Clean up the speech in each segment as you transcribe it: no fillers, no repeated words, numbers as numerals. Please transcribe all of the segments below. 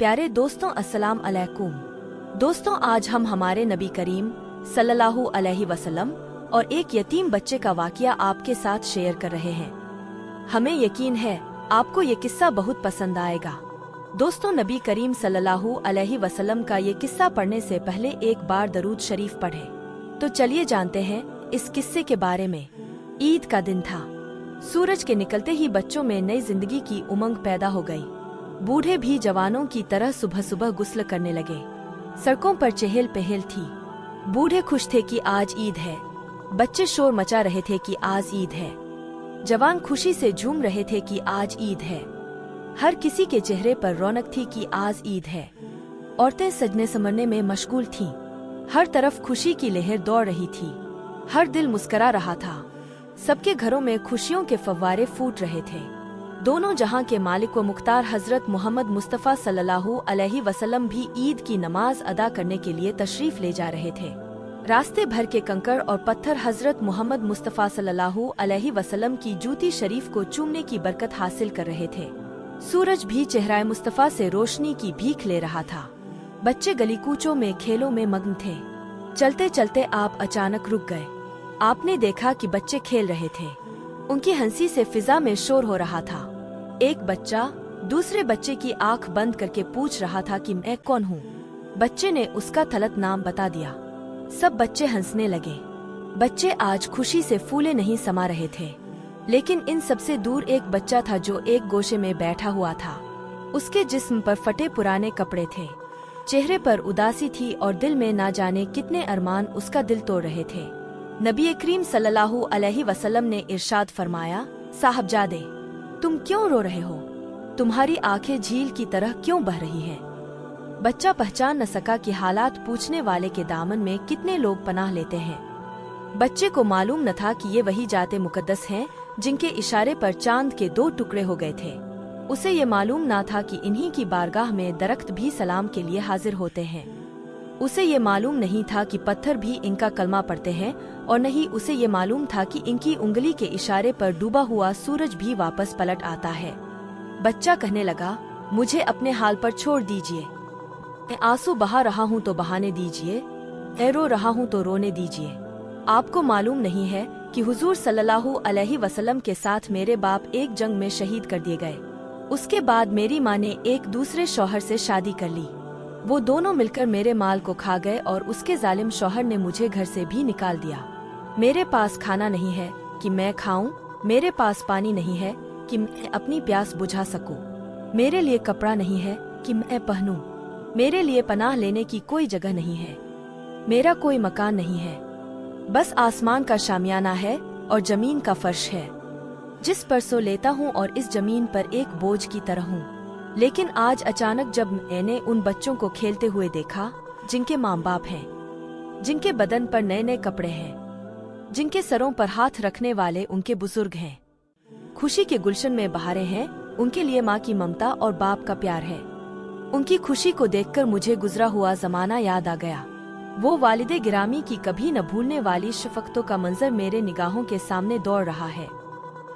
प्यारे दोस्तों, अस्सलाम अलैकुम। दोस्तों, आज हम हमारे नबी करीम सल्लल्लाहु अलैहि वसल्लम और एक यतीम बच्चे का वाकया आपके साथ शेयर कर रहे हैं। हमें यकीन है आपको ये किस्सा बहुत पसंद आएगा। दोस्तों, नबी करीम सल्लल्लाहु अलैहि वसल्लम का ये किस्सा पढ़ने से पहले एक बार दरूद शरीफ पढ़ें। तो चलिए जानते हैं इस किस्से के बारे में। ईद का दिन था। सूरज के निकलते ही बच्चों में नई जिंदगी की उमंग पैदा हो गई। बूढ़े भी जवानों की तरह सुबह सुबह गुस्ल करने लगे। सड़कों पर चहल पहल थी। बूढ़े खुश थे कि आज ईद है। बच्चे शोर मचा रहे थे कि आज ईद है। जवान खुशी से झूम रहे थे कि आज ईद है। हर किसी के चेहरे पर रौनक थी कि आज ईद है। औरतें सजने संवरने में मशगूल थीं। हर तरफ खुशी की लहर दौड़ रही थी। हर दिल मुस्करा रहा था। सबके घरों में खुशियों के फव्वारे फूट रहे थे। दोनों जहां के मालिक व मुख्तार हजरत मोहम्मद मुस्तफ़ा सल्लल्लाहु अलैहि वसल्लम भी ईद की नमाज अदा करने के लिए तशरीफ ले जा रहे थे। रास्ते भर के कंकड़ और पत्थर हजरत मोहम्मद मुस्तफ़ा सल्लल्लाहु अलैहि वसल्लम की जूती शरीफ को चूमने की बरकत हासिल कर रहे थे। सूरज भी चेहरा मुस्तफ़ा से रोशनी की भीख ले रहा था। बच्चे गली कूचों में खेलों में मग्न थे। चलते चलते आप अचानक रुक गए। आपने देखा कि बच्चे खेल रहे थे। उनकी हंसी से फिजा में शोर हो रहा था। एक बच्चा दूसरे बच्चे की आंख बंद करके पूछ रहा था कि मैं कौन हूँ। बच्चे ने उसका तलत नाम बता दिया। सब बच्चे हंसने लगे। बच्चे आज खुशी से फूले नहीं समा रहे थे। लेकिन इन सबसे दूर एक बच्चा था जो एक गोशे में बैठा हुआ था। उसके जिस्म पर फटे पुराने कपड़े थे। चेहरे पर उदासी थी और दिल में ना जाने कितने अरमान उसका दिल तोड़ रहे थे। नबी करीम सल्लल्लाहु अलैहि वसल्लम ने इरशाद फरमाया, साहबजादे, तुम क्यों रो रहे हो? तुम्हारी आंखें झील की तरह क्यों बह रही हैं? बच्चा पहचान न सका कि हालात पूछने वाले के दामन में कितने लोग पनाह लेते हैं। बच्चे को मालूम न था कि ये वही जाते मुकद्दस हैं जिनके इशारे पर चांद के 2 टुकड़े हो गए थे। उसे ये मालूम ना था कि इन्हीं की बारगाह में दरख्त भी सलाम के लिए हाजिर होते हैं। उसे ये मालूम नहीं था कि पत्थर भी इनका कलमा पढ़ते हैं और नहीं उसे ये मालूम था कि इनकी उंगली के इशारे पर डूबा हुआ सूरज भी वापस पलट आता है। बच्चा कहने लगा, मुझे अपने हाल पर छोड़ दीजिए। मैं आंसू बहा रहा हूँ तो बहाने दीजिए, मैं रो रहा हूँ तो रोने दीजिए। आपको मालूम नहीं है कि हुजूर सल्लल्लाहु अलैहि वसल्लम के साथ मेरे बाप एक जंग में शहीद कर दिए गए। उसके बाद मेरी माँ ने एक दूसरे शौहर से शादी कर ली। वो दोनों मिलकर मेरे माल को खा गए और उसके जालिम शौहर ने मुझे घर से भी निकाल दिया। मेरे पास खाना नहीं है कि मैं खाऊं, मेरे पास पानी नहीं है कि मैं अपनी प्यास बुझा सकूं, मेरे लिए कपड़ा नहीं है कि मैं पहनूं, मेरे लिए पनाह लेने की कोई जगह नहीं है, मेरा कोई मकान नहीं है, बस आसमान का शामियाना है और जमीन का फर्श है जिस पर सो लेता हूँ और इस जमीन पर एक बोझ की तरह हूँ। लेकिन आज अचानक जब मैंने उन बच्चों को खेलते हुए देखा जिनके माँ बाप हैं, जिनके बदन पर नए नए कपड़े हैं, जिनके सरों पर हाथ रखने वाले उनके बुजुर्ग हैं, खुशी के गुलशन में बहारें हैं, उनके लिए माँ की ममता और बाप का प्यार है। उनकी खुशी को देखकर मुझे गुजरा हुआ जमाना याद आ गया। वो वालिदे गिरामी की कभी न भूलने वाली शफकतों का मंजर मेरे निगाहों के सामने दौड़ रहा है।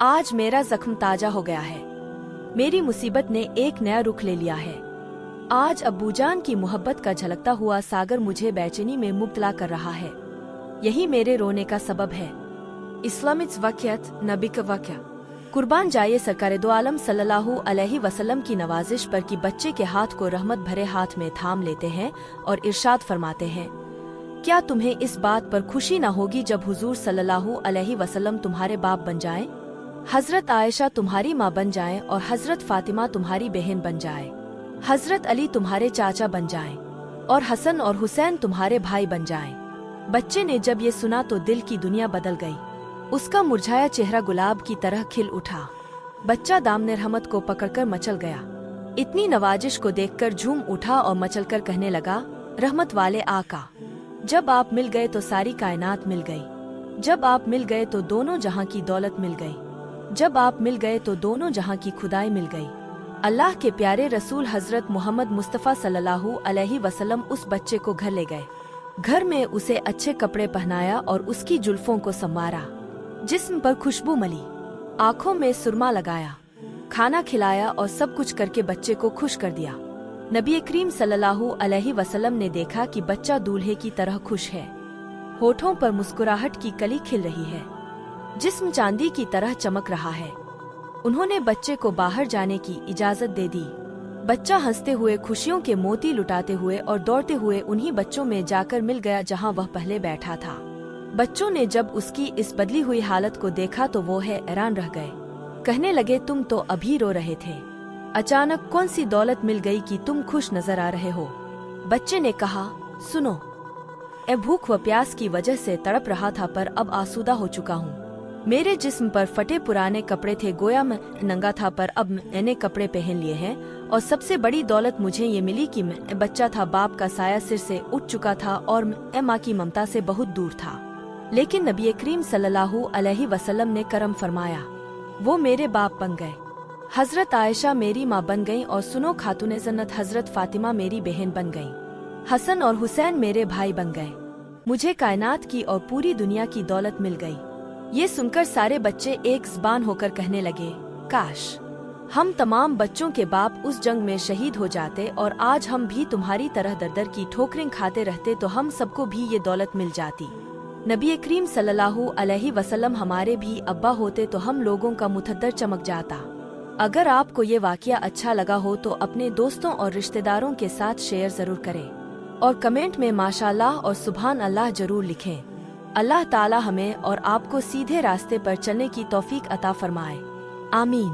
आज मेरा जख्म ताजा हो गया है। मेरी मुसीबत ने एक नया रुख ले लिया है। आज अब्बूजान की मोहब्बत का झलकता हुआ सागर मुझे बेचैनी में मुब्तला कर रहा है। यही मेरे रोने का सबब है। इस्लामिक वाक़ियत, नबी का वाक़या। कुर्बान जाइए सरकारे दो आलम सल्लल्लाहु अलैहि वसल्लम की नवाजिश पर कि बच्चे के हाथ को रहमत भरे हाथ में थाम लेते हैं और इरशाद फरमाते हैं, क्या तुम्हें इस बात पर खुशी न होगी जब हुजूर सल्लल्लाहु अलैहि वसल्लम तुम्हारे बाप बन जाएं? हजरत आयशा तुम्हारी माँ बन जाएं और हजरत फातिमा तुम्हारी बहन बन जाए, हजरत अली तुम्हारे चाचा बन जाएं और हसन और हुसैन तुम्हारे भाई बन जाएं। बच्चे ने जब ये सुना तो दिल की दुनिया बदल गई। उसका मुरझाया चेहरा गुलाब की तरह खिल उठा। बच्चा दामने रहमत को पकड़कर मचल गया। इतनी नवाजिश को देखकर झूम उठा और मचलकर कहने लगा, रहमत वाले आका, जब आप मिल गए तो सारी कायनात मिल गई। जब आप मिल गए तो दोनों जहां की दौलत मिल गई। जब आप मिल गए तो दोनों जहां की खुदाई मिल गई। अल्लाह के प्यारे रसूल हजरत मोहम्मद मुस्तफ़ा सल्लल्लाहु अलैहि वसल्लम उस बच्चे को घर ले गए। घर में उसे अच्छे कपड़े पहनाया और उसकी जुल्फों को संवारा, जिस्म पर खुशबू मली, आँखों में सुरमा लगाया, खाना खिलाया और सब कुछ करके बच्चे को खुश कर दिया। नबी करीम सल्लल्लाहु अलैहि वसल्लम ने देखा कि बच्चा दूल्हे की तरह खुश है, होठों पर मुस्कुराहट की कली खिल रही है, जिस्म चांदी की तरह चमक रहा है। उन्होंने बच्चे को बाहर जाने की इजाजत दे दी। बच्चा हंसते हुए खुशियों के मोती लुटाते हुए और दौड़ते हुए उन्हीं बच्चों में जाकर मिल गया जहां वह पहले बैठा था। बच्चों ने जब उसकी इस बदली हुई हालत को देखा तो वो हैरान रह गए। कहने लगे, तुम तो अभी रो रहे थे, अचानक कौन सी दौलत मिल गई कि तुम खुश नजर आ रहे हो। बच्चे ने कहा, सुनो, मैं भूख व प्यास की वजह से तड़प रहा था पर अब आसूदा हो चुका हूँ। मेरे जिस्म पर फटे पुराने कपड़े थे, गोया मैं नंगा था पर अब मैंने कपड़े पहन लिए हैं। और सबसे बड़ी दौलत मुझे ये मिली कि मैं बच्चा था, बाप का साया सिर से उठ चुका था और मैं माँ की ममता से बहुत दूर था। लेकिन नबी करीम सल्लल्लाहु अलैहि वसल्लम ने करम फरमाया, वो मेरे बाप बन गए। हजरत आयशा मेरी माँ बन गईं और सुनो खातूने जन्नत हजरत फातिमा मेरी बहन बन गईं। हसन और हुसैन मेरे भाई बन गए। मुझे कायनात की और पूरी दुनिया की दौलत मिल गई। ये सुनकर सारे बच्चे एक ज़बान होकर कहने लगे, काश हम तमाम बच्चों के बाप उस जंग में शहीद हो जाते और आज हम भी तुम्हारी तरह दर दर की ठोकरें खाते रहते तो हम सबको भी ये दौलत मिल जाती। नबी करीम सल्लल्लाहु अलैहि वसल्लम हमारे भी अब्बा होते तो हम लोगों का मुतद्दर चमक जाता। अगर आपको ये वाकया अच्छा लगा हो तो अपने दोस्तों और रिश्तेदारों के साथ शेयर जरूर करें और कमेंट में माशाअल्लाह और सुभान अल्लाह जरूर लिखें। अल्लाह ताला हमें और आपको सीधे रास्ते पर चलने की तौफीक अता फरमाए। आमीन।